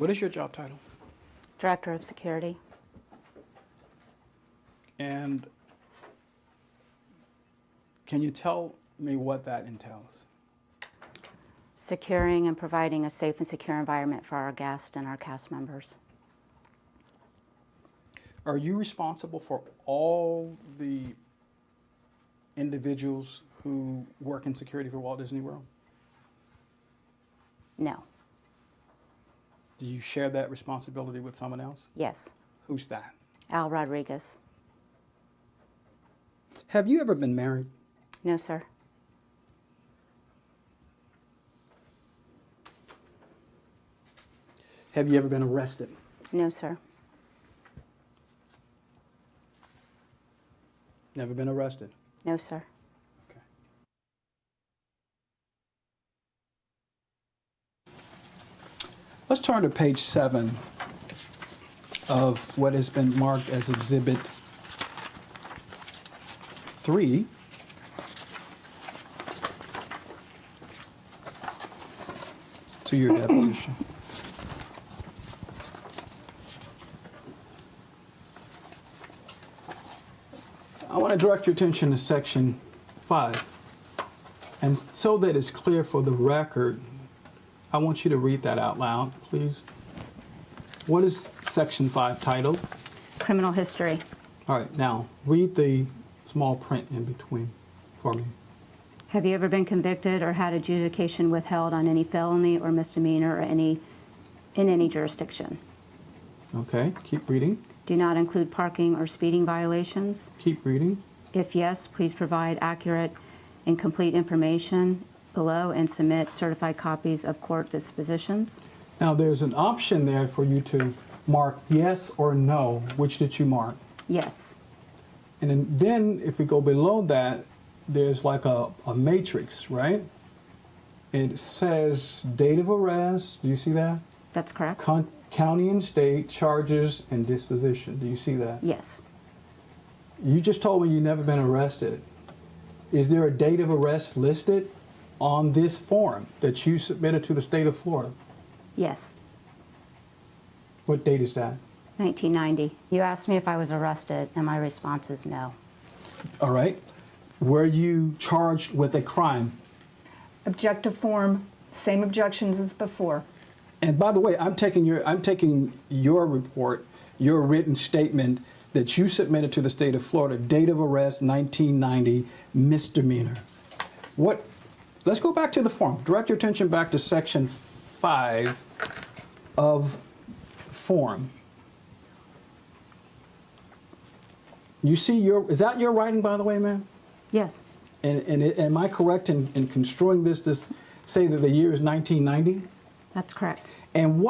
What is your job title? Director of Security. And can you tell me what that entails? Securing and providing a safe and secure environment for our guests and our cast members. Are you responsible for all the individuals who work in security for Walt Disney World? No. Do you share that responsibility with someone else? Yes. Who's that? Al Rodriguez. Have you ever been married? No, sir. Have you ever been arrested? No, sir. Never been arrested? No, sir. Okay. Let's turn to page 7 of what has been marked as Exhibit 3. To your deposition. I want to direct your attention to section 5. And so that it's clear for the record, I want you to read that out loud, please. What is section 5 titled? Criminal history. All right, now read the small print in between for me. Have you ever been convicted or had adjudication withheld on any felony or misdemeanor or in any jurisdiction? Okay, keep reading. Do not include parking or speeding violations. Keep reading. If yes, please provide accurate and complete information below and submit certified copies of court dispositions. Now there's an option there for you to mark yes or no. Which did you mark? Yes. And then if we go below that, there's like a matrix, right? It says date of arrest. Do you see that? That's correct. County and state, charges, and disposition. Do you see that? Yes. You just told me you've never been arrested. Is there a date of arrest listed on this form that you submitted to the state of Florida? Yes. What date is that? 1990. You asked me if I was arrested, and my response is no. All right. Were you charged with a crime? Objective form, same objections as before. And by the way, I'm taking your report, your written statement that you submitted to the state of Florida, date of arrest 1990, misdemeanor. Let's go back to the form. Direct your attention back to section 5 of form. You see is that your writing, by the way, ma'am? Yes. And am I correct in construing this to say that the year is 1990? That's correct. And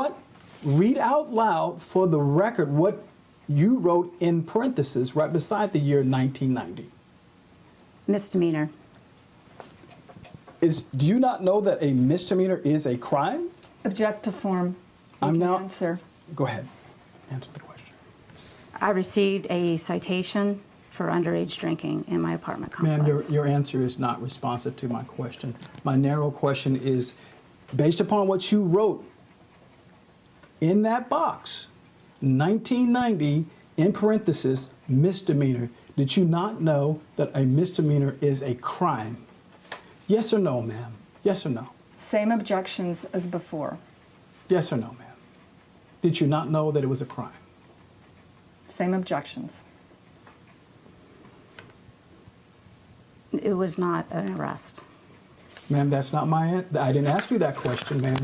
read out loud for the record what you wrote in parentheses right beside the year 1990. Misdemeanor. Do you not know that a misdemeanor is a crime? Objective form. Answer. Go ahead. Answer the question. I received a citation for underage drinking in my apartment complex. Ma'am, your answer is not responsive to my question. My narrow question is, based upon what you wrote in that box, 1990, in parentheses, misdemeanor, did you not know that a misdemeanor is a crime? Yes or no, ma'am? Yes or no? Same objections as before. Yes or no, ma'am? Did you not know that it was a crime? Same objections. It was not an arrest. Ma'am, that's not my answer. I didn't ask you that question, ma'am.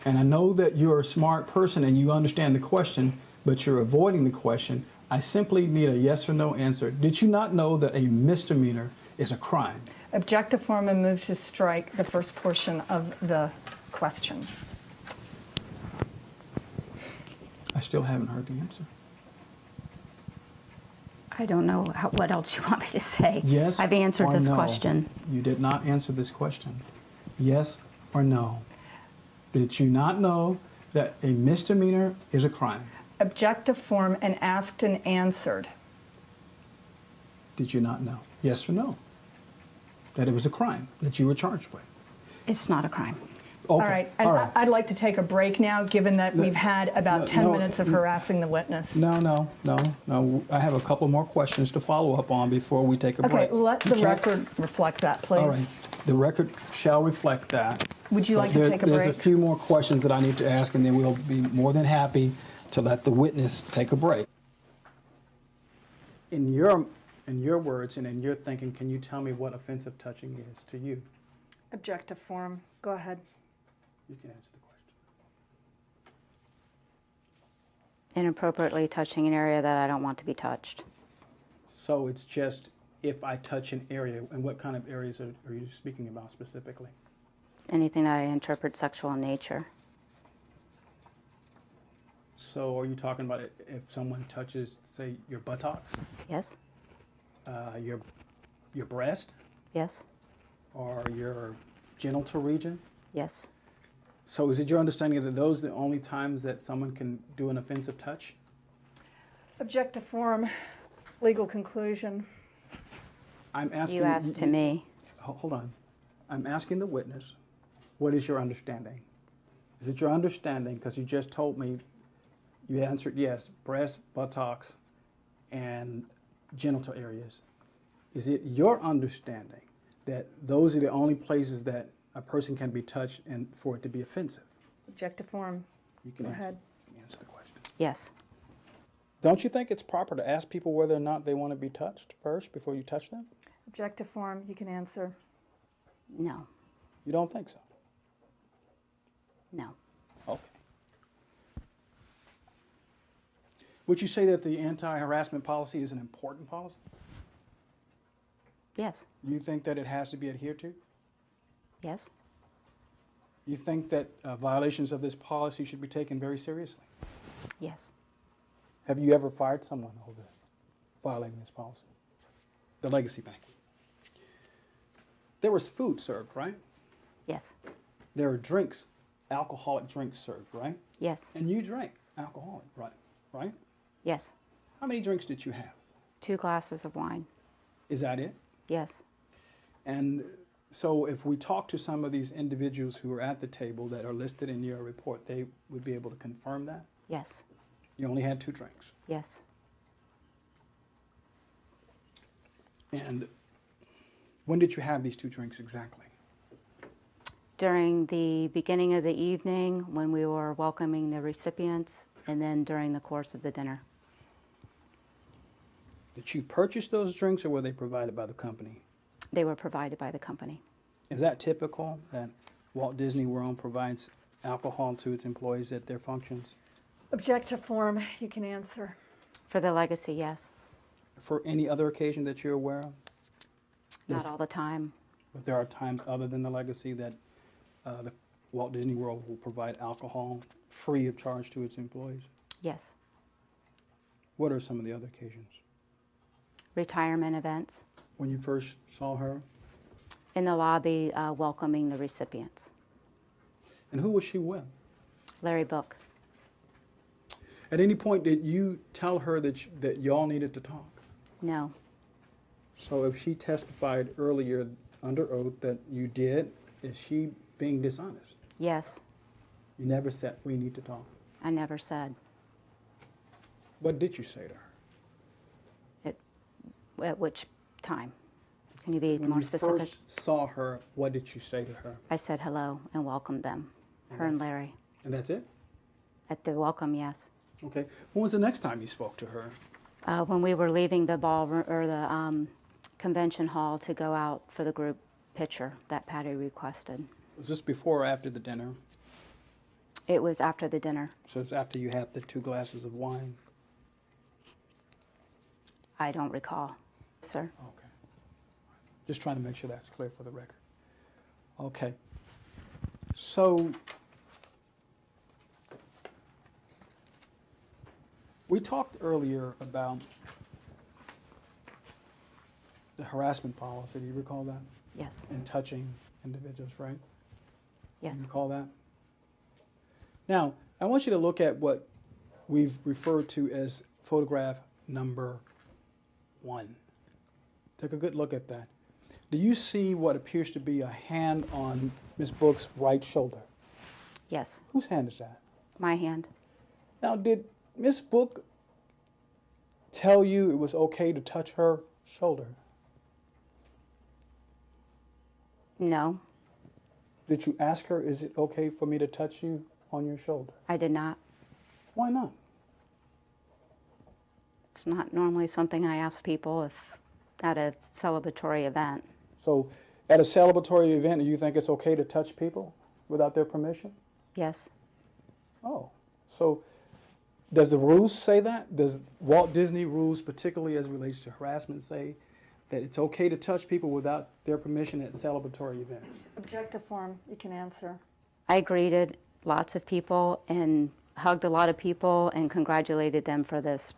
And I know that you're a smart person and you understand the question, but you're avoiding the question. I simply need a yes or no answer. Did you not know that a misdemeanor is a crime? Objective form and move to strike the first portion of the question. I still haven't heard the answer. I don't know what else you want me to say. Yes. I've answered or this no? question. You did not answer this question. Yes or no? Did you not know that a misdemeanor is a crime? Objective form and asked and answered. Did you not know? Yes or no? That it was a crime that you were charged with? It's not a crime. All right, and all right. I'd like to take a break now, given that we've had about 10 minutes of harassing the witness. No. I have a couple more questions to follow up on before we take a break. Okay, let the record reflect that, please. All right. The record shall reflect that. Would you like to take a break? There's a few more questions that I need to ask, and then we'll be more than happy to let the witness take a break. In your words and in your thinking, can you tell me what offensive touching is to you? Objective form. Go ahead. You can answer the question. Inappropriately touching an area that I don't want to be touched. So it's just if I touch an area, and what kind of areas are you speaking about specifically? Anything that I interpret sexual in nature. So are you talking about if someone touches, say, your buttocks, Yes? your breast, Yes? or your genital region? Yes. So is it your understanding that those are the only times that someone can do an offensive touch? Objective form. Legal conclusion. I'm asking. You asked to me. Hold on. I'm asking the witness, what is your understanding? Is it your understanding, because you just told me, you answered yes, breast, buttocks, and genital areas. Is it your understanding that those are the only places that a person can be touched and for it to be offensive? Objective form. You can Go answer, ahead. answer the question. Yes. Don't you think it's proper to ask people whether or not they want to be touched first before you touch them? Objective form. You can answer. No. You don't think so? No. Okay. Would you say that the anti-harassment policy is an important policy? Yes. You think that it has to be adhered to? Yes. You think that violations of this policy should be taken very seriously? Yes. Have you ever fired someone over violating this policy? The Legacy Bank. There was food served, right? Yes. There were drinks, alcoholic drinks served, right? Yes. And you drank alcoholic, right? Yes. How many drinks did you have? 2 glasses of wine. Is that it? Yes. And so if we talk to some of these individuals who are at the table that are listed in your report, they would be able to confirm that? Yes. You only had 2 drinks. Yes. And when did you have these 2 drinks exactly? During the beginning of the evening when we were welcoming the recipients, and then during the course of the dinner. Did you purchase those drinks or were they provided by the company? They were provided by the company. Is that typical that Walt Disney World provides alcohol to its employees at their functions? Objective form. You can answer. For the Legacy, yes. For any other occasion that you're aware of? Not all the time. But there are times other than the Legacy that the Walt Disney World will provide alcohol free of charge to its employees? Yes. What are some of the other occasions? Retirement events. When you first saw her? In the lobby, welcoming the recipients. And who was she with? Larry Book. At any point, did you tell her that y'all needed to talk? No. So if she testified earlier under oath that you did, is she being dishonest? Yes. You never said, we need to talk. I never said. What did you say to her? At which time? Can you be When more you specific? first saw her, what did you say to her? I said hello and welcomed them, her and Larry. And that's it? At the welcome, yes. Okay. When was the next time you spoke to her? When we were leaving the ballroom or the convention hall to go out for the group picture that Patty requested. Was this before or after the dinner? It was after the dinner. So it's after you had the 2 glasses of wine? I don't recall, sir. Okay. Just trying to make sure that's clear for the record. Okay. So we talked earlier about the harassment policy. Do you recall that? Yes. And touching individuals, right? Do Yes. you recall that? Now, I want you to look at what we've referred to as photograph number 1. Take a good look at that. Do you see what appears to be a hand on Ms. Book's right shoulder? Yes, Whose hand is that? my hand. Now, did Miss Book tell you it was okay to touch her shoulder? No, Did you ask her, is it okay for me to touch you on your shoulder? I did not. Why not? It's not normally something I ask people if at a celebratory event. So, at a celebratory event, do you think it's okay to touch people without their permission? Yes, Oh, so does the rules say that? Does Walt Disney rules, particularly as it relates to harassment, say that it's okay to touch people without their permission at celebratory events? Objective form, you can answer. I greeted lots of people and hugged a lot of people and congratulated them for this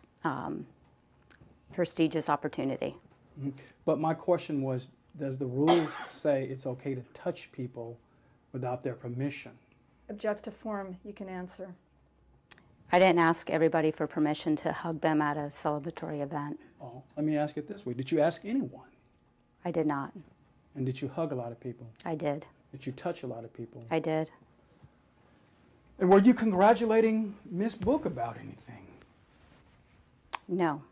prestigious opportunity. But my question was, does the rules say it's okay to touch people without their permission? Objective form, you can answer. I didn't ask everybody for permission to hug them at a celebratory event. Oh, let me ask it this way. Did you ask anyone? I did not. And did you hug a lot of people? I did. Did you touch a lot of people? I did. And were you congratulating Miss Book about anything? No.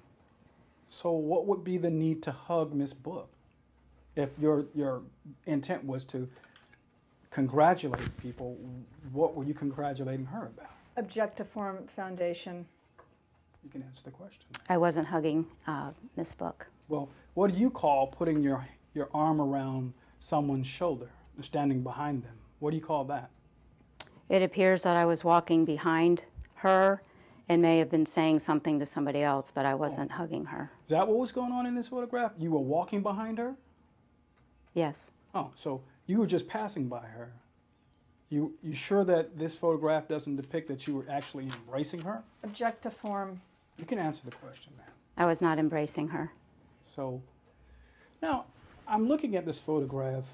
So what would be the need to hug Miss Book if your intent was to congratulate people? What were you congratulating her about? Objective form, foundation. You can answer the question. I wasn't hugging Miss Book. Well, what do you call putting your arm around someone's shoulder, standing behind them? What do you call that? It appears that I was walking behind her and may have been saying something to somebody else, but I wasn't hugging her. Is that what was going on in this photograph? You were walking behind her? Yes. Oh, so you were just passing by her. You sure that this photograph doesn't depict that you were actually embracing her? Objective form. You can answer the question, ma'am. I was not embracing her. So now I'm looking at this photograph.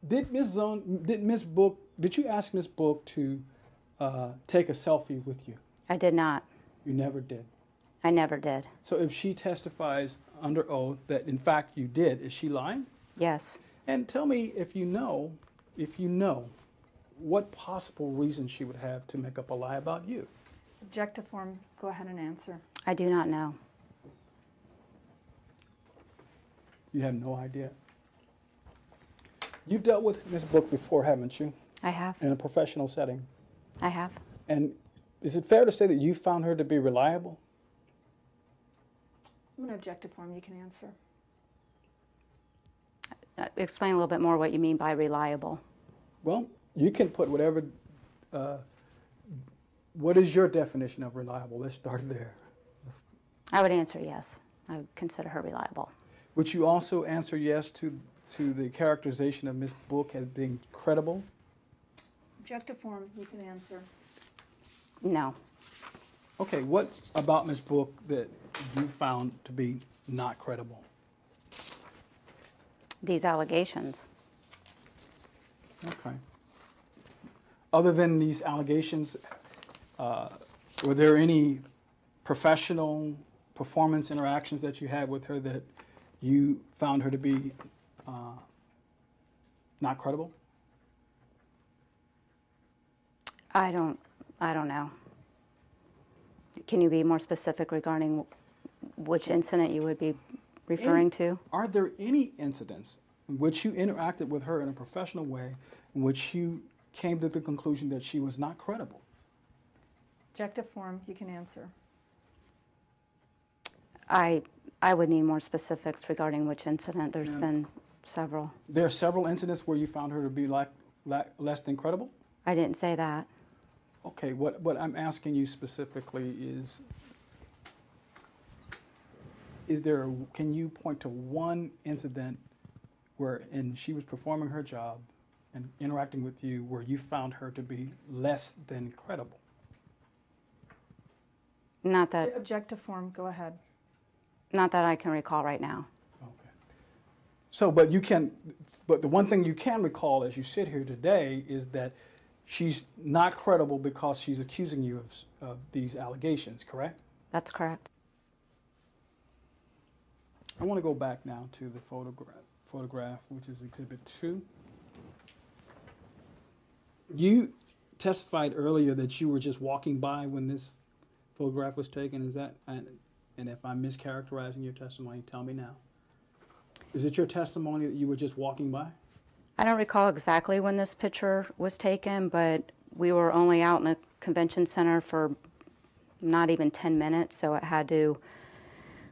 Did you ask Miss Book to take a selfie with you? I did not. You never did. I never did. So if she testifies under oath that in fact you did, is she lying? Yes. And tell me if you know, what possible reason she would have to make up a lie about you. Objective form, go ahead and answer. I do not know. You have no idea. You've dealt with Miss Book before, haven't you? I have. In a professional setting. I have. And is it fair to say that you found her to be reliable? I'm an objective form, you can answer. Explain a little bit more what you mean by reliable. Well, you can put whatever. What is your definition of reliable? Let's start there. I would answer yes. I would consider her reliable. Would you also answer yes to the characterization of Miss Book as being credible? Objective form, you can answer. No. Okay, what about Miss Book that you found to be not credible? These allegations. Okay. Other than these allegations, were there any professional performance interactions that you had with her that you found her to be not credible? I don't know. Can you be more specific regarding which incident you would be referring to? Are there any incidents in which you interacted with her in a professional way in which you came to the conclusion that she was not credible? Objective form, you can answer. I would need more specifics regarding which incident. There's been several. There are several incidents where you found her to be less than credible? I didn't say that. Okay, what I'm asking you specifically can you point to one incident where she was performing her job and interacting with you where you found her to be less than credible? Not that Objective form, go ahead. I can recall right now. Okay. So, but the one thing you can recall as you sit here today is that she's not credible because she's accusing you of these allegations, correct? That's correct. I want to go back now to the photograph, which is Exhibit 2. You testified earlier that you were just walking by when this photograph was taken. Is that, and if I'm mischaracterizing your testimony, tell me now. Is it your testimony that you were just walking by? I don't recall exactly when this picture was taken, but we were only out in the convention center for not even 10 minutes, so it had to,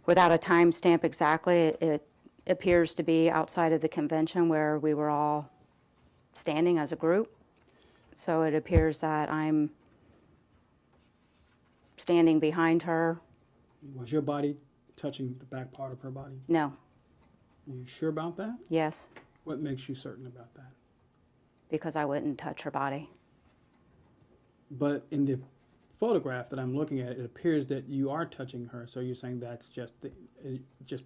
without a timestamp exactly, it appears to be outside of the convention where we were all standing as a group. So it appears that I'm standing behind her. Was your body touching the back part of her body? No. Are you sure about that? Yes, What makes you certain about that? because I wouldn't touch her body. But in the photograph that I'm looking at, it appears that you are touching her. So you're saying that's just the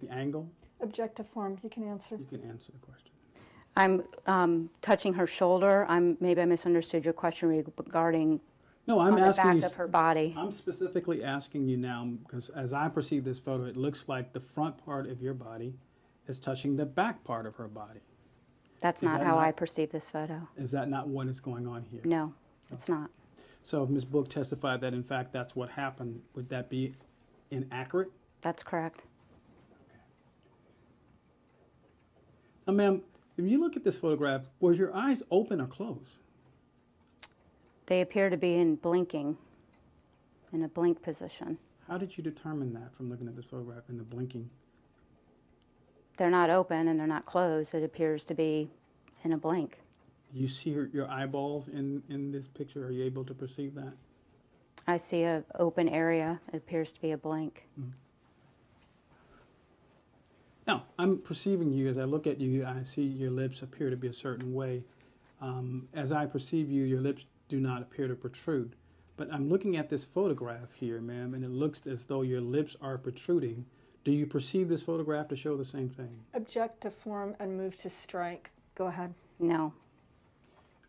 angle? Objective form, you can answer. You can answer the question. I'm touching her shoulder. Maybe I misunderstood your question regarding No, I'm on the asking back you. of her body. I'm specifically asking you now because as I perceive this photo, it looks like the front part of your body is touching the back part of her body. That's Is not that how not- I perceive this photo. Is that not what is going on here? No, it's not. So if Ms. Book testified that in fact that's what happened, would that be inaccurate? That's correct. Now, ma'am, if you look at this photograph, was your eyes open or closed? They appear to be in a blink position. How did you determine that from looking at this photograph and the blinking? They're not open and they're not closed. It appears to be in a blink. Do you see your eyeballs in this picture? Are you able to perceive that? I see an open area. It appears to be a blink. Now, I'm perceiving you as I look at you. I see your lips appear to be a certain way. As I perceive you, your lips do not appear to protrude. But I'm looking at this photograph here, ma'am, and it looks as though your lips are protruding. Do you perceive this photograph to show the same thing? Objective form and move to strike. Go ahead. No.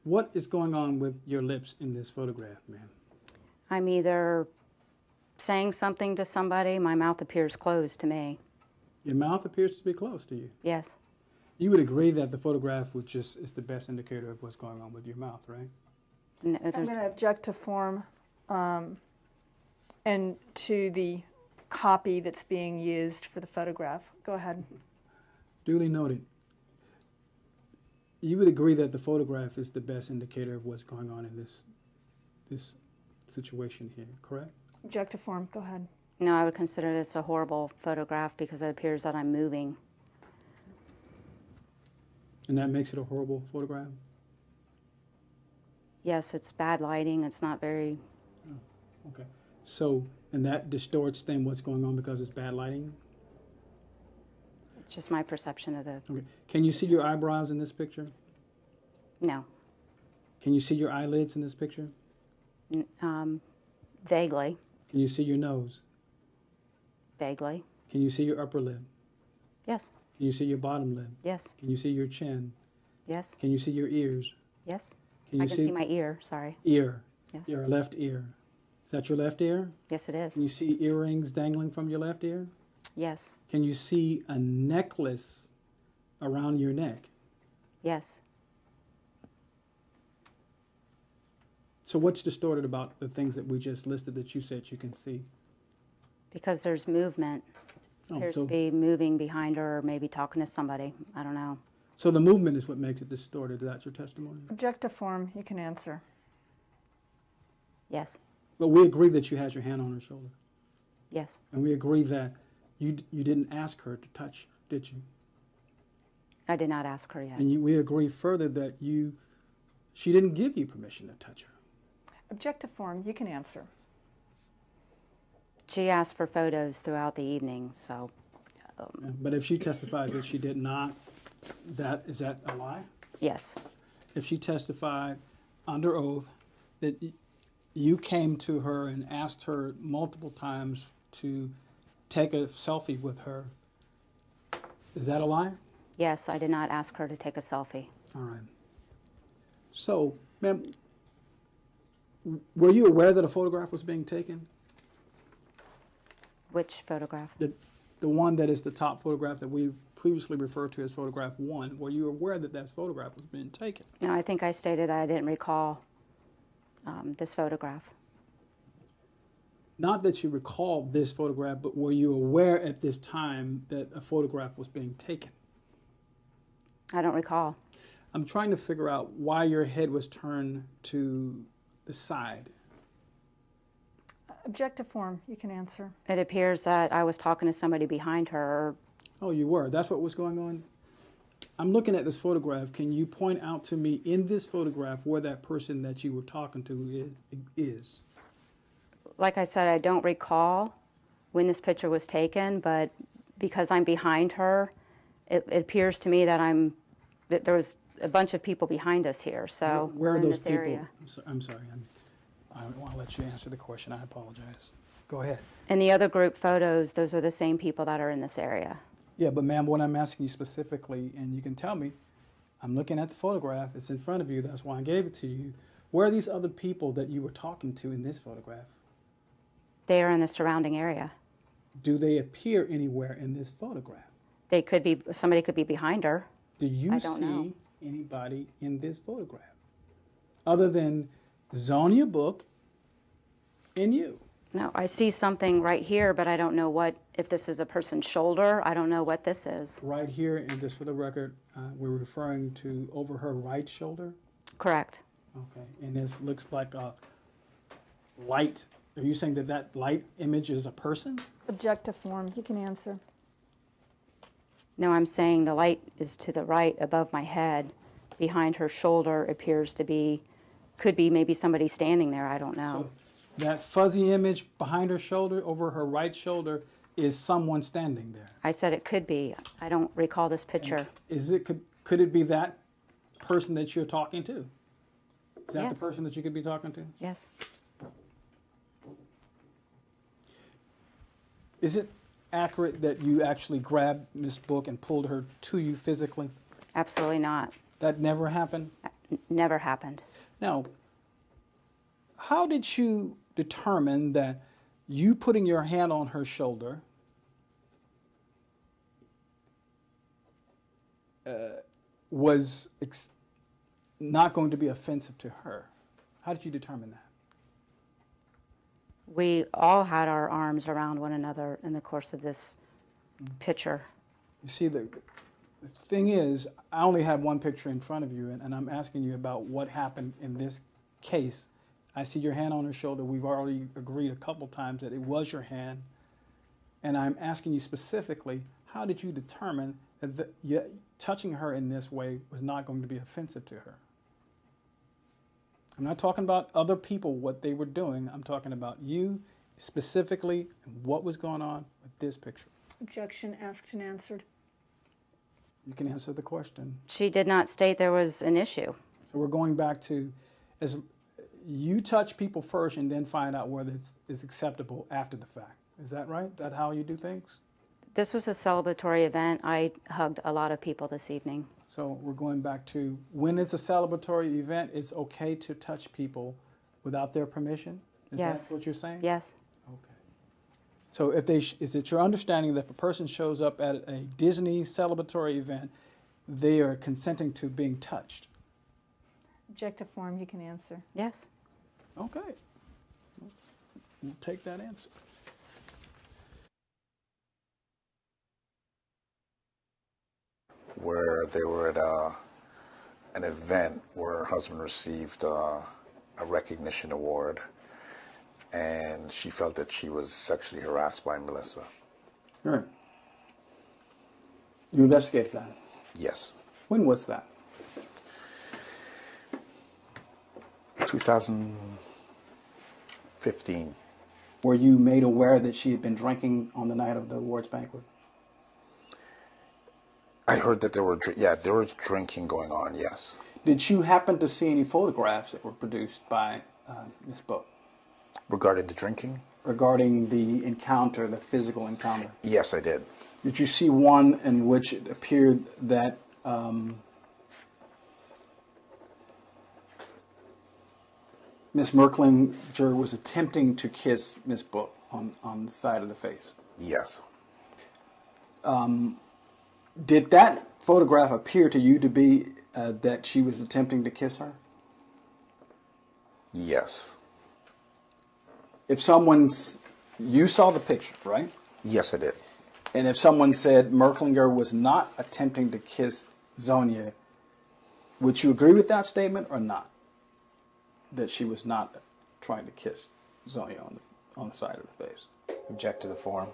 What is going on with your lips in this photograph, ma'am? I'm either saying something to somebody, my mouth appears closed to me. Your mouth appears to be closed to you. Yes. You would agree that the photograph which is the best indicator of what's going on with your mouth, right? No, I'm going to object to form and to the copy that's being used for the photograph. Go ahead. Duly noted. You would agree that the photograph is the best indicator of what's going on in this situation here, correct? Object to form. Go ahead. No, I would consider this a horrible photograph because it appears that I'm moving. And that makes it a horrible photograph? Yes, it's bad lighting. It's not very... Okay. So, and that distorts then what's going on because it's bad lighting? It's just my perception of the... Okay. Can you see your eyebrows in this picture? No. Can you see your eyelids in this picture? Vaguely. Can you see your nose? Vaguely. Can you see your upper lip? Yes. Can you see your bottom lip? Yes. Can you see your chin? Yes. Can you see your ears? Yes. Can you I can see my ear. Sorry. ear? Yes. Your left ear. Is that your left ear? Yes, it is. Can you see earrings dangling from your left ear? Yes. Can you see a necklace around your neck? Yes. So what's distorted about the things that we just listed that you said you can see? Because there's movement. Oh, Appears so, to be moving behind her or maybe talking to somebody. I don't know. so the movement is what makes it distorted. Is that your testimony? Object to form. You can answer. Yes. But we agree that you had your hand on her shoulder. Yes. And we agree that you didn't ask her to touch, did you? I did not ask her, yes. And we agree further that she didn't give you permission to touch her. Object to form. You can answer. She asked for photos throughout the evening, so Yeah, but if she testifies that she did not, is that a lie? yes. If she testified under oath that you came to her and asked her multiple times to take a selfie with her, is that a lie? Yes, I did not ask her to take a selfie. All right. So, ma'am, were you aware that a photograph was being taken? Which photograph? The the one that is the top photograph that we've previously referred to as photograph 1, were you aware that that photograph was being taken? No, I think I stated I didn't recall this photograph. Not that you recall this photograph, but were you aware at this time that a photograph was being taken? I don't recall. I'm trying to figure out why your head was turned to the side. Objective form, you can answer. It appears that I was talking to somebody behind her. Oh, you were? That's what was going on? I'm looking at this photograph. Can you point out to me in this photograph where that person that you were talking to is? Like I said, I don't recall when this picture was taken, but because I'm behind her, it appears to me that there was a bunch of people behind us here. So where are in those this people? area. I'm sorry. I don't want to let you answer the question. I apologize. Go ahead. In the other group photos, those are the same people that are in this area. Yeah, but ma'am, what I'm asking you specifically, and you can tell me, I'm looking at the photograph. It's in front of you. That's why I gave it to you. Where are these other people that you were talking to in this photograph? They are in the surrounding area. Do they appear anywhere in this photograph? They could be, somebody could be behind her. Do you I don't see know. anybody in this photograph other than Xonia Book and you? No, I see something right here, but I don't know if this is a person's shoulder. I don't know what this is. Right here, and just for the record, we're referring to over her right shoulder. Correct. Okay, and this looks like a light. Are you saying that that light image is a person? Objective form, you can answer. No, I'm saying the light is to the right above my head. Behind her shoulder appears to be, could be maybe somebody standing there. I don't know. So that fuzzy image behind her shoulder, over her right shoulder, is someone standing there. I said it could be. I don't recall this picture. Could it be that person that you're talking to? Is that Yes. the person that you could be talking to? Yes. Is it accurate that you actually grabbed Miss Book and pulled her to you physically? Absolutely not. That never happened? Never happened. Now, how did you determine that you putting your hand on her shoulder was not going to be offensive to her? How did you determine that? We all had our arms around one another in the course of this picture. You see, the thing is, I only have one picture in front of you, and I'm asking you about what happened in this case. I see your hand on her shoulder. We've already agreed a couple times that it was your hand. And I'm asking you specifically, how did you determine that touching her in this way was not going to be offensive to her? I'm not talking about other people, what they were doing. I'm talking about you specifically and what was going on with this picture. Objection asked and answered. You can answer the question. She did not state there was an issue. So we're going back to, as you touch people first and then find out whether it's acceptable after the fact. Is that right? Is that how you do things? This was a celebratory event. I hugged a lot of people this evening. So we're going back to, when it's a celebratory event, it's okay to touch people without their permission? Is Yes. that what you're saying? Yes. Okay. So if is it your understanding that if a person shows up at a Disney celebratory event, they are consenting to being touched? Objective form, you can answer. Yes. Okay. We'll take that answer. Where they were at an event where her husband received a recognition award, and she felt that she was sexually harassed by Melissa. All right. You investigated that? Yes. When was that? 2015. Were you made aware that she had been drinking on the night of the awards banquet? I heard that there was drinking going on, yes. Did you happen to see any photographs that were produced by Ms. Book Regarding the drinking? regarding the encounter, the physical encounter? Yes, I did. Did you see one in which it appeared that Ms. Merklinger was attempting to kiss Ms. Book on the side of the face? Yes. Did that photograph appear to you to be that she was attempting to kiss her? Yes. If someone's, you saw the picture, right? Yes, I did. And if someone said Merklinger was not attempting to kiss Xonia, would you agree with that statement or not? That she was not trying to kiss Xonia on the side of the face? Object to the form.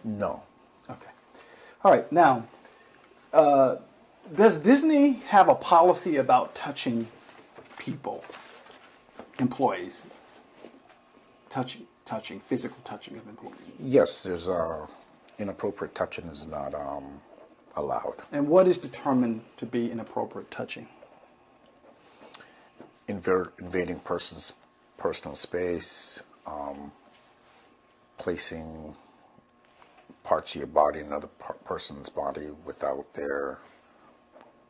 No. Okay. All right. Now, does Disney have a policy about touching people, employees? Touching, physical touching of employees? Yes, there's inappropriate touching is not allowed. And what is determined to be inappropriate touching? Invading person's personal space, placing parts of your body in another person's body without their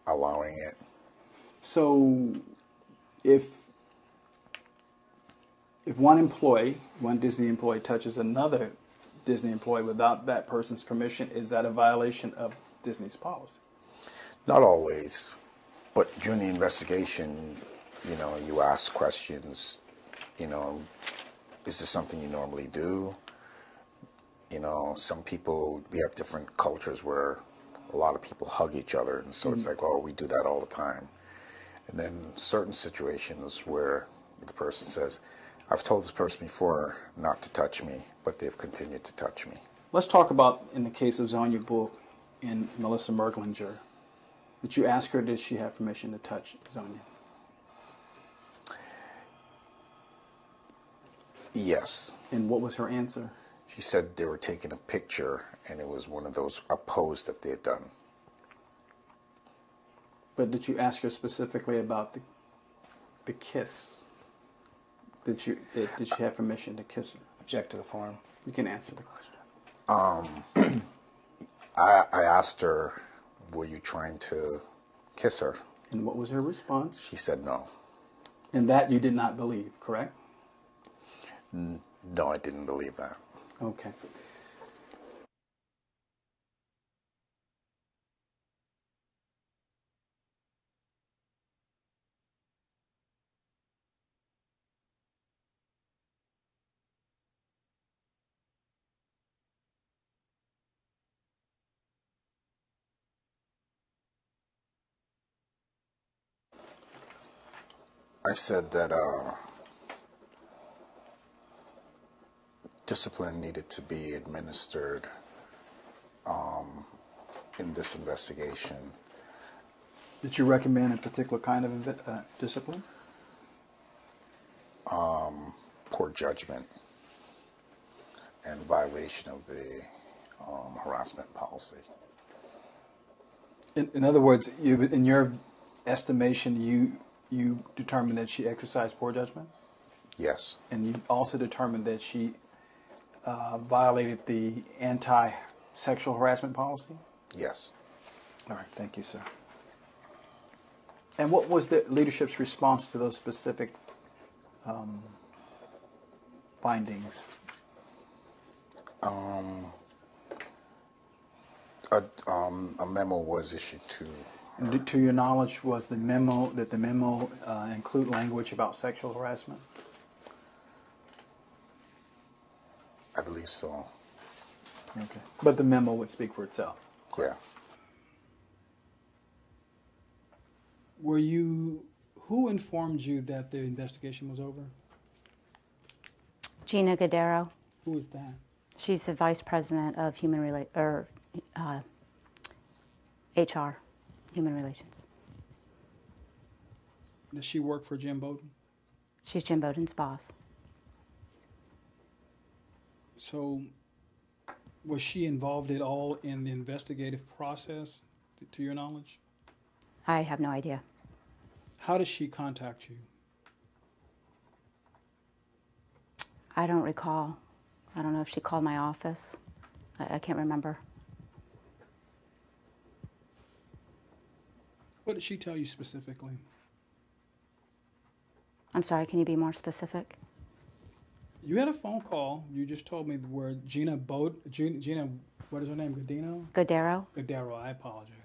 allowing it. So, if one Disney employee touches another Disney employee without that person's permission, is that a violation of Disney's policy? Not always, but during the investigation, you ask questions, is this something you normally do? Some people, we have different cultures where a lot of people hug each other, and so it's like, oh, we do that all the time. And then certain situations where the person says, I've told this person before not to touch me, but they've continued to touch me. Let's talk about, in the case of Xonia Book and Melissa Merklinger, did you ask her, did she have permission to touch Xonia? Yes. And what was her answer? She said they were taking a picture, and it was one of those, a pose that they had done. But did you ask her specifically about the kiss? Did she have permission to kiss her? Object to the form. You can answer the question. I asked her, were you trying to kiss her? And what was her response? She said no. And that you did not believe, correct? No, I didn't believe that. Okay. I said that discipline needed to be administered in this investigation. Did you recommend a particular kind of discipline? Poor judgment and violation of the harassment policy. In other words, in your estimation, you determined that she exercised poor judgment? Yes. And you also determined that she violated the anti-sexual harassment policy? Yes. All right, thank you, sir. And what was the leadership's response to those specific findings? A memo was issued to her. And to your knowledge, was the memo include language about sexual harassment? I believe so. Okay. But the memo would speak for itself. Yeah. Who informed you that the investigation was over? Gina Gadaro. Who is that? She's the vice president of HR, Human Relations. Does she work for Jim Bowden? She's Jim Bowden's boss. So, was she involved at all in the investigative process, to your knowledge? I have no idea. How does she contact you? I don't recall. I don't know if she called my office. I can't remember. What did she tell you specifically? I'm sorry, can you be more specific? You had a phone call. You just told me the word Gina what is her name, Godino? Godero. Godero, I apologize,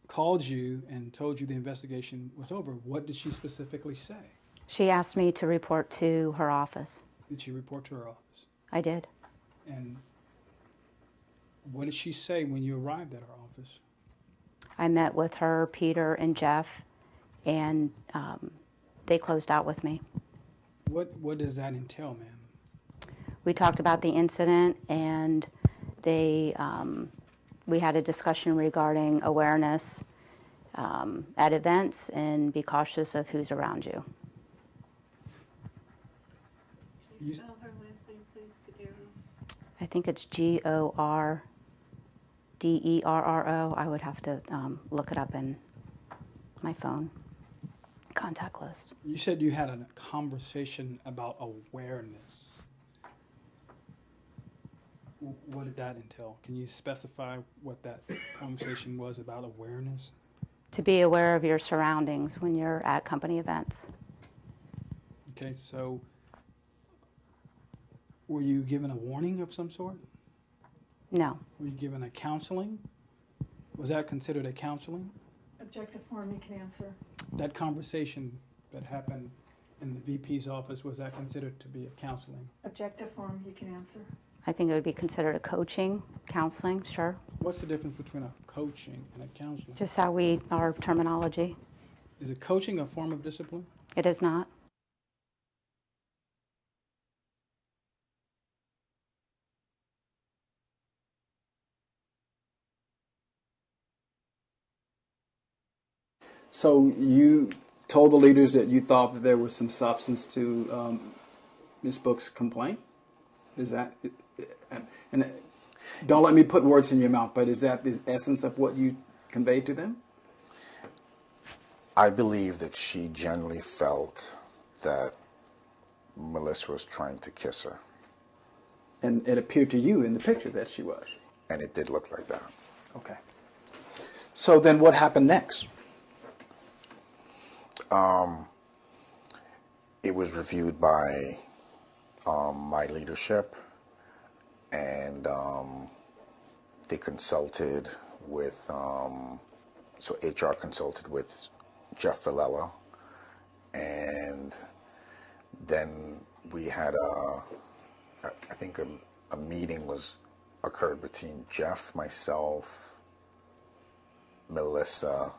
called you and told you the investigation was over, what did she specifically say? She asked me to report to her office. Did she report to her office? I did. And what did she say when you arrived at her office? I met with her, Peter, and Jeff, and they closed out with me. What does that entail, ma'am? We talked about the incident, and we had a discussion regarding awareness at events and be cautious of who's around you. Can you spell her last name, please, Godero? I think it's Gorderro. I would have to look it up in my phone contact list. You said you had a conversation about awareness. What did that entail? Can you specify what that conversation was about awareness? To be aware of your surroundings when you're at company events. Okay, so were you given a warning of some sort? No. Were you given a counseling? Was that considered a counseling? Objective form, you can answer. That conversation that happened in the VP's office, was that considered to be a counseling? Objective form, you can answer. I think it would be considered a coaching, counseling, sure. What's the difference between a coaching and a counseling? Just how our terminology. Is it coaching a form of discipline? It is not. So you told the leaders that you thought that there was some substance to Ms. Book's complaint? Is that, and don't let me put words in your mouth, but is that the essence of what you conveyed to them? I believe that she generally felt that Melissa was trying to kiss her. And it appeared to you in the picture that she was? And it did look like that. Okay. So then what happened next? It was reviewed by my leadership, and they consulted with, so HR consulted with Jeff Villela, and then we had I think a meeting occurred between Jeff, myself, Melissa.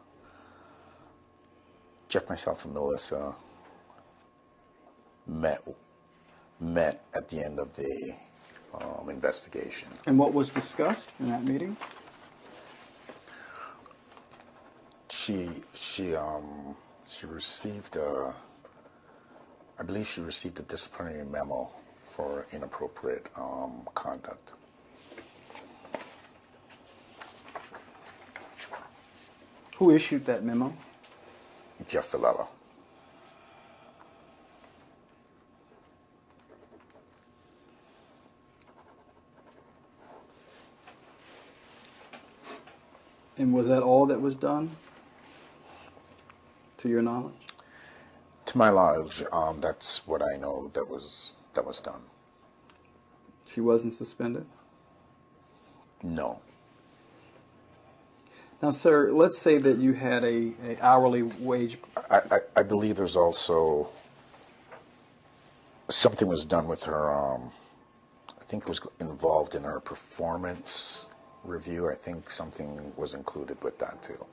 Jeff, myself, and Melissa met at the end of the investigation. And what was discussed in that meeting? She received I believe she received a disciplinary memo for inappropriate conduct. Who issued that memo? Jeff Villela. And was that all that was done, to your knowledge? To my knowledge, that's what I know that was done. She wasn't suspended? No. Now, sir, let's say that you had a hourly wage. I believe there's also something was done with her. I think it was involved in her performance review. I think something was included with that too.